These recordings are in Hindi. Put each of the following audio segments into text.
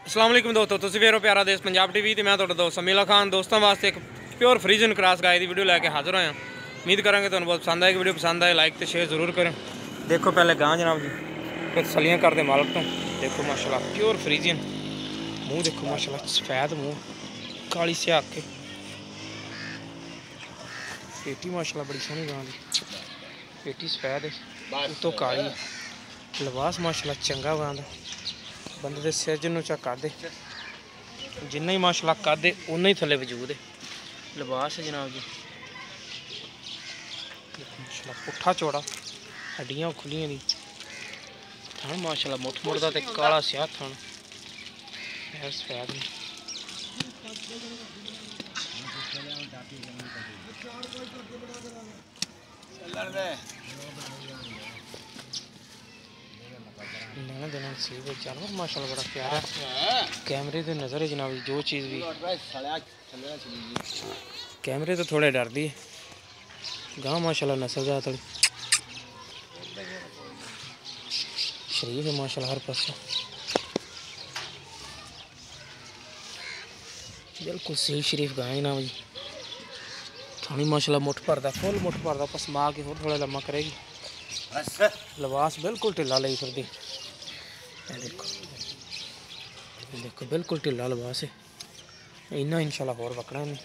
अस्सलाम वालेकुम दोस्तों, तुसीं वेख रहे हो प्यारा देश पंजाब टीवी ते मैं तुहाडा दोस्त समीला खान। दोस्तों वास्ते एक प्योर फ्रीजन क्रॉस गाय की वीडियो लैके हाजिर होया। उम्मीद करांगे तुहानूं बहुत पसंद आएगी। वीडियो पसंद आए लाइक तो शेयर जरूर करें। देखो पहले गां जनाब जी, फिर सलियां करते मालक तो देखो माशाल्लाह प्योर फ्रीजन। मूँह देखो माशाल्लाह सफेद मूँह, काली स्याक के पेटी माशाल्लाह बड़ी सोहनी गां दी। पेटी सफेद है, उत्तों काली है। लिबास माशाल्लाह चंगा गां दा। बंदे दे सिर जिन्नू चा कद जिन्ना ही माशाल्लाह कद उन्ना ही थले वजूद है। लिबास है जनाब जी माशाल्लाह पुट्ठा चौड़ा, हड्डियां खुलियां दी। थन माशाल्लाह मुठ मुड़दा ते काला स्याह थन है सफेद ने। लेना देना नसीब है। जानवर माशाल्लाह बड़ा प्यारा कैमरे तो नज़र है जनाब। जो चीज़ भी कैमरे तो थोड़े डरदी है। गां माशाल्लाह नस्लदार थोड़ी शरीफ है माशाल्लाह हर पासों। बिल्कुल सही शरीफ गां है जनाब जी। थोड़ी माशाल्लाह मुठ भरदा, फुल मुठ भरदा, पसमा के होर थोड़ा लम्मा करेगी। लिबास बिल्कुल ढिला ली फिरदी। देखो देखो बिल्कुल ढिला लिबास है। इन्ना इंशाल्लाह होर वकड़ा नहीं।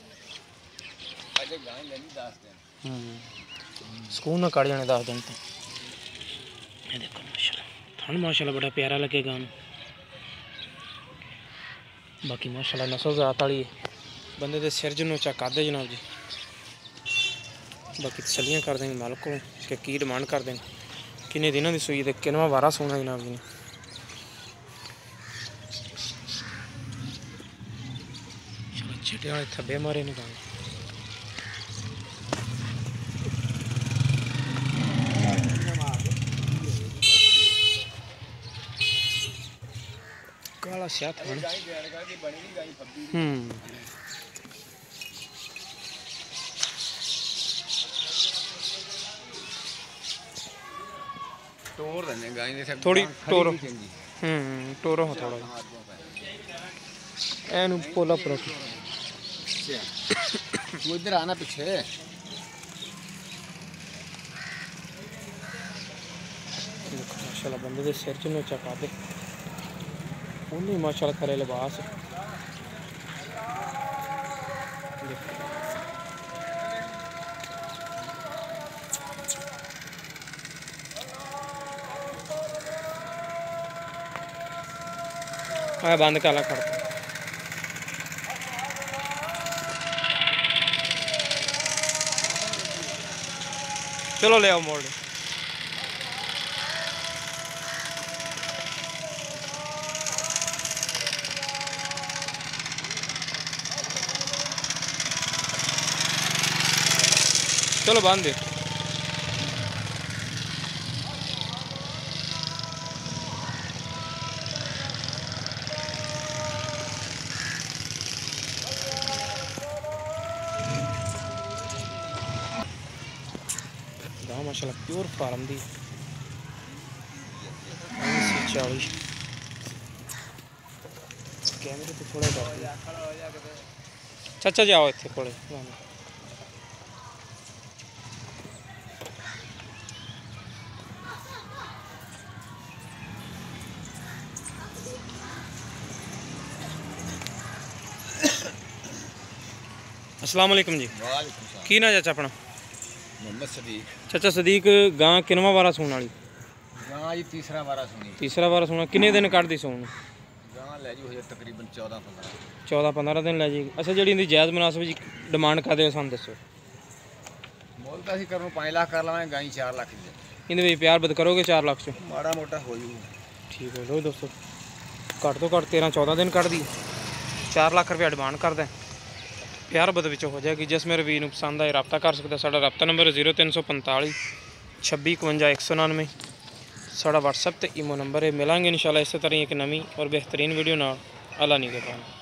सुकून ना कड़ जाने 10 दिन तो। देखो माशाल्लाह थन माशाल्लाह बड़ा प्यारा लगे गां। बाकी माशाल्लाह नस्ल जात वाली है। बंदे दे सिर जिन्नू चा कद है जनाब जी। बाकी तसलियां कर देंगे मालक को कि की डिमांड कर देंगे, किन्ने दिनों की सूई तो किनवा वारा सोना जनाब जी ने। चिट्टे वाले थब्बे मारे ने गां। काला स्याह थन टोर देने गाय ने थोड़ी टोरो टोरो हो थोड़ा एनु पोला पर तू इधर आना पीछे। माशाल्लाह बंदे दे सिर च नोचा कादे उन्नी माशाल्लाह खरे लिबास। बंद काला खड़ता चलो ले आओ मोड़। चलो बांध दे। गां माशाल्लाह प्योर फार्म दी 40 कैमरे तो थोड़ा डरदी। चाचा जाओ इत्थे कोले। अस्सलाम वालेकुम जी। वालेकुम सलाम। की ना चाचा अपना? मोहम्मद सदीक। चाचा सदीक गां किनवा वारा सून वाली? गां जी तीसरा वारा सुनी। तीसरा वारा सूना। किन्ने दिन कढ़दी सून? गां ले जी हो तकरीबन 14-15 14-15 दिन लै जाएगी। अच्छा जी इनकी जायज़ मुनासिब जी डिमांड कर दो सानू दसो। मोल तो असीं करूँ 5 लाख कर लवें, गां 4 लाख दी। इन्हें भी प्यार बद करोगे 4 लाख चो? माड़ा मोटा हो जू। ठीक है लो दोस्तों, घट तो घट 13-14 दिन कढ़ दी 4 लाख रुपया डिमांड करदा। प्यार बद विच हो जाएगी। जिस मेरे वीर पसंद आए रब्ता कर सकता। साडा रब्ता नंबर 0345 26 51 199। साडा व्हाट्सएप ते ईमो नंबर है। मिलांगे इंशाल्लाह इस तरह एक नवीं और बेहतरीन वीडियो नाल। अल्लाह निगहबान।